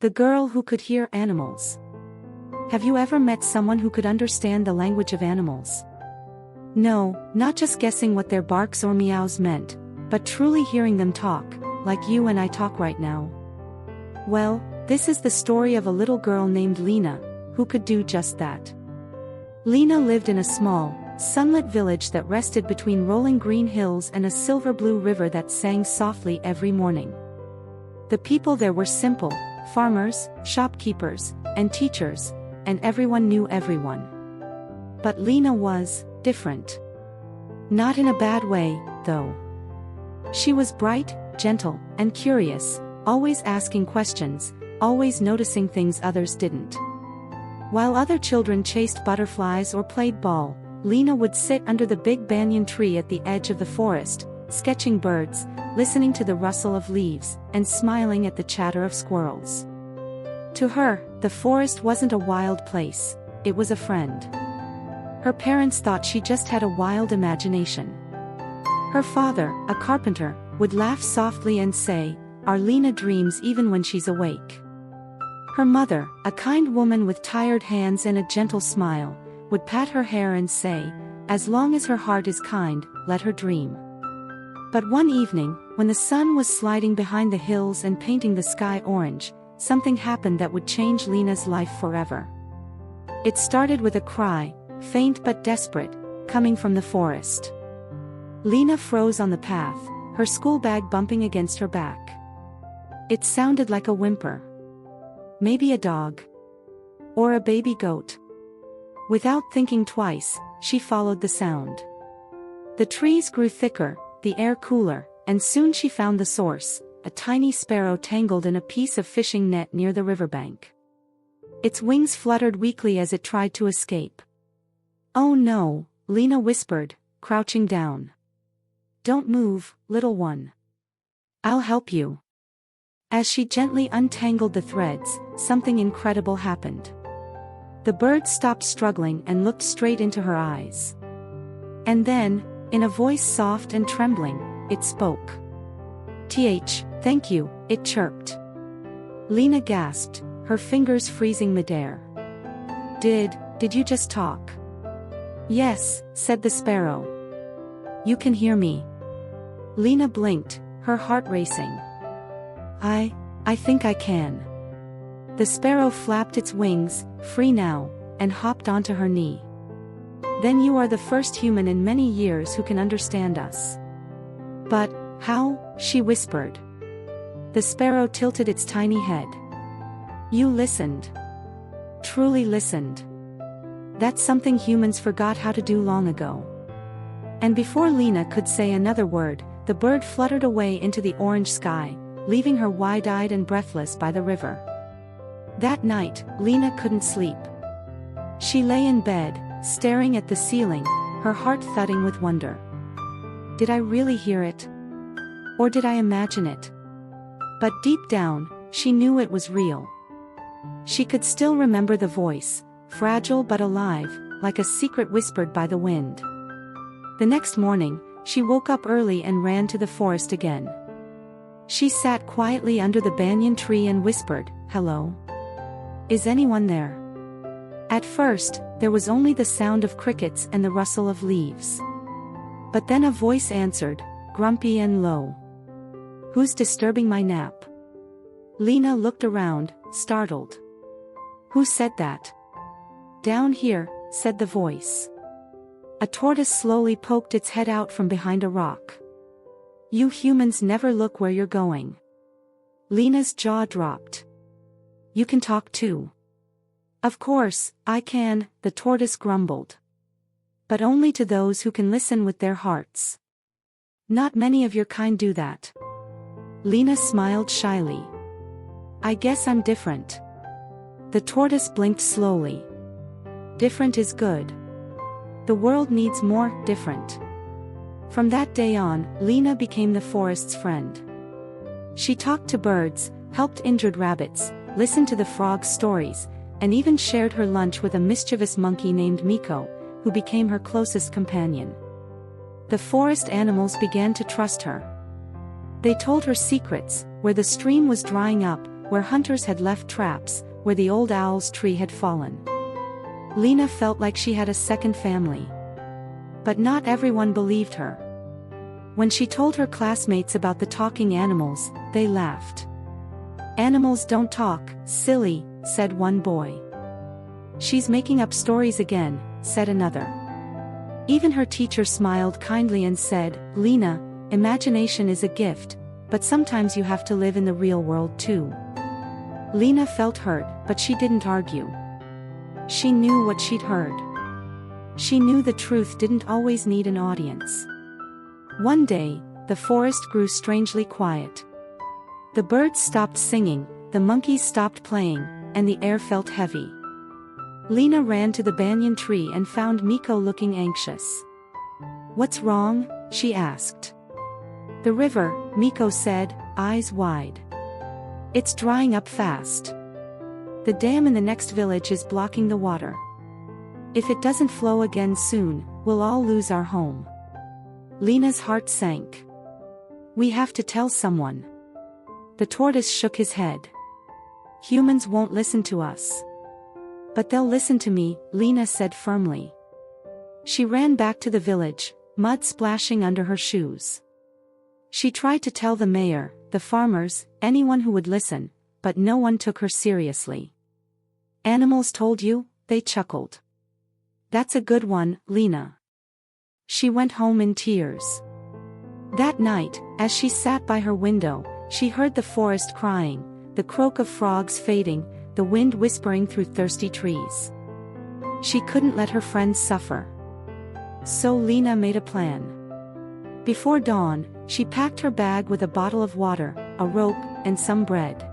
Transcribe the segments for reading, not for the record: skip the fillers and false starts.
The girl who could hear animals. Have you ever met someone who could understand the language of animals? No, not just guessing what their barks or meows meant, but truly hearing them talk, like you and I talk right now. Well, this is the story of a little girl named Lena, who could do just that. Lena lived in a small, sunlit village that rested between rolling green hills and a silver-blue river that sang softly every morning. The people there were simple: farmers, shopkeepers, and teachers, and everyone knew everyone. But Lena was different. Not in a bad way, though. She was bright, gentle, and curious, always asking questions, always noticing things others didn't. While other children chased butterflies or played ball, Lena would sit under the big banyan tree at the edge of the forest, sketching birds, listening to the rustle of leaves, and smiling at the chatter of squirrels. To her, the forest wasn't a wild place, it was a friend. Her parents thought she just had a wild imagination. Her father, a carpenter, would laugh softly and say, "Our Lena dreams even when she's awake." Her mother, a kind woman with tired hands and a gentle smile, would pat her hair and say, "As long as her heart is kind, let her dream." But one evening, when the sun was sliding behind the hills and painting the sky orange, something happened that would change Lena's life forever. It started with a cry, faint but desperate, coming from the forest. Lena froze on the path, her school bag bumping against her back. It sounded like a whimper. Maybe a dog. Or a baby goat. Without thinking twice, she followed the sound. The trees grew thicker, the air cooler, and soon she found the source, a tiny sparrow tangled in a piece of fishing net near the riverbank. Its wings fluttered weakly as it tried to escape. "Oh no," Lena whispered, crouching down. "Don't move, little one. I'll help you." As she gently untangled the threads, something incredible happened. The bird stopped struggling and looked straight into her eyes. And then, in a voice soft and trembling, it spoke. Thank you," it chirped. Lena gasped, her fingers freezing midair. Did you just talk?" "Yes," said the sparrow. "You can hear me?" Lena blinked, her heart racing. I think I can." The sparrow flapped its wings, free now, and hopped onto her knee. "Then you are the first human in many years who can understand us." "But, how?" she whispered. The sparrow tilted its tiny head. "You listened. Truly listened. That's something humans forgot how to do long ago." And before Lena could say another word, the bird fluttered away into the orange sky, leaving her wide-eyed and breathless by the river. That night, Lena couldn't sleep. She lay in bed, staring at the ceiling, her heart thudding with wonder. Did I really hear it? Or did I imagine it? But deep down, she knew it was real. She could still remember the voice, fragile but alive, like a secret whispered by the wind. The next morning, she woke up early and ran to the forest again. She sat quietly under the banyan tree and whispered, "Hello? Is anyone there?" At first, there was only the sound of crickets and the rustle of leaves. But then a voice answered, grumpy and low. "Who's disturbing my nap?" Lena looked around, startled. "Who said that?" "Down here," said the voice. A tortoise slowly poked its head out from behind a rock. "You humans never look where you're going." Lena's jaw dropped. "You can talk too." "Of course, I can," the tortoise grumbled. "But only to those who can listen with their hearts. Not many of your kind do that." Lena smiled shyly. "I guess I'm different." The tortoise blinked slowly. "Different is good. The world needs more different." From that day on, Lena became the forest's friend. She talked to birds, helped injured rabbits, listened to the frogs' stories, and even shared her lunch with a mischievous monkey named Miko, who became her closest companion. The forest animals began to trust her. They told her secrets, where the stream was drying up, where hunters had left traps, where the old owl's tree had fallen. Lena felt like she had a second family. But not everyone believed her. When she told her classmates about the talking animals, they laughed. "Animals don't talk, silly," said one boy. "She's making up stories again," said another. Even her teacher smiled kindly and said, "Lena, imagination is a gift, but sometimes you have to live in the real world too." Lena felt hurt, but she didn't argue. She knew what she'd heard. She knew the truth didn't always need an audience. One day, the forest grew strangely quiet. The birds stopped singing, the monkeys stopped playing, and the air felt heavy. Lena ran to the banyan tree and found Miko looking anxious. "What's wrong?" she asked. "The river," Miko said, eyes wide. "It's drying up fast. The dam in the next village is blocking the water. If it doesn't flow again soon, we'll all lose our home." Lena's heart sank. "We have to tell someone." The tortoise shook his head. "Humans won't listen to us." "But they'll listen to me," Lena said firmly. She ran back to the village, mud splashing under her shoes. She tried to tell the mayor, the farmers, anyone who would listen, but no one took her seriously. "Animals told you?" they chuckled. "That's a good one, Lena." She went home in tears. That night, as she sat by her window, she heard the forest crying, the croak of frogs fading, the wind whispering through thirsty trees. She couldn't let her friends suffer. So Lena made a plan. Before dawn, she packed her bag with a bottle of water, a rope, and some bread.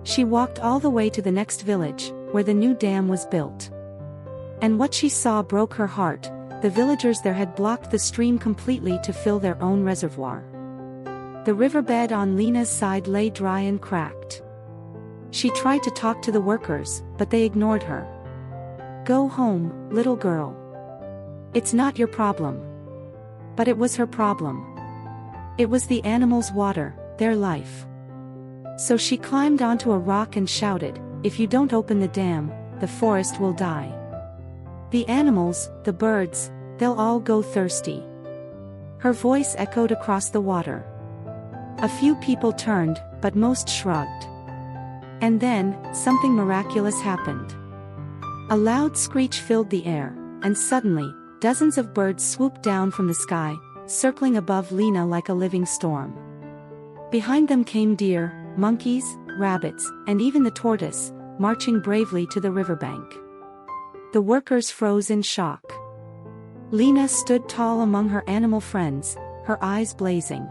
She walked all the way to the next village, where the new dam was built. And what she saw broke her heart. The villagers there had blocked the stream completely to fill their own reservoir. The riverbed on Lena's side lay dry and cracked. She tried to talk to the workers, but they ignored her. "Go home, little girl. It's not your problem." But it was her problem. It was the animals' water, their life. So she climbed onto a rock and shouted, "If you don't open the dam, the forest will die. The animals, the birds, they'll all go thirsty." Her voice echoed across the water. A few people turned, but most shrugged. And then, something miraculous happened. A loud screech filled the air, and suddenly, dozens of birds swooped down from the sky, circling above Lena like a living storm. Behind them came deer, monkeys, rabbits, and even the tortoise, marching bravely to the riverbank. The workers froze in shock. Lena stood tall among her animal friends, her eyes blazing.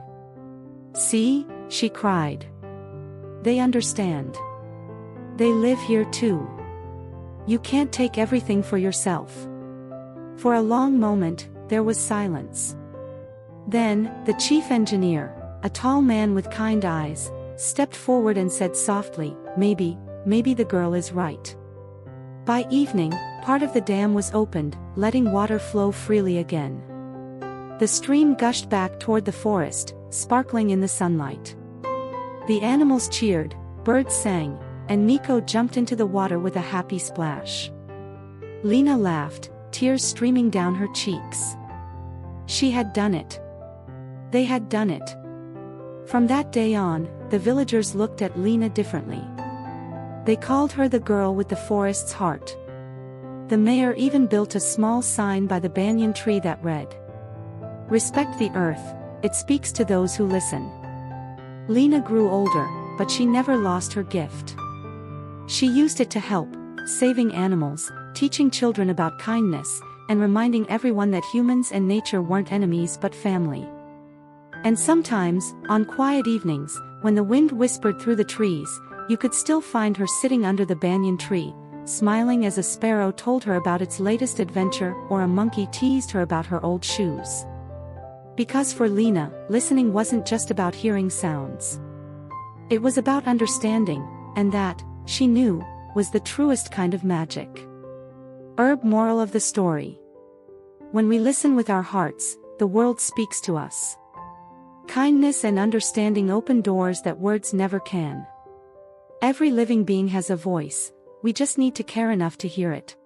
"See," she cried. "They understand. They live here too. You can't take everything for yourself." For a long moment, there was silence. Then, the chief engineer, a tall man with kind eyes, stepped forward and said softly, maybe the girl is right." By evening, part of the dam was opened, letting water flow freely again. The stream gushed back toward the forest, sparkling in the sunlight. The animals cheered, birds sang, and Miko jumped into the water with a happy splash. Lena laughed, tears streaming down her cheeks. She had done it. They had done it. From that day on, the villagers looked at Lena differently. They called her the girl with the forest's heart. The mayor even built a small sign by the banyan tree that read, "Respect the earth, it speaks to those who listen." Lena grew older, but she never lost her gift. She used it to help, saving animals, teaching children about kindness, and reminding everyone that humans and nature weren't enemies but family. And sometimes, on quiet evenings, when the wind whispered through the trees, you could still find her sitting under the banyan tree, smiling as a sparrow told her about its latest adventure or a monkey teased her about her old shoes. Because for Lena, listening wasn't just about hearing sounds. It was about understanding, and that, she knew, was the truest kind of magic. Moral of the story. When we listen with our hearts, the world speaks to us. Kindness and understanding open doors that words never can. Every living being has a voice, we just need to care enough to hear it.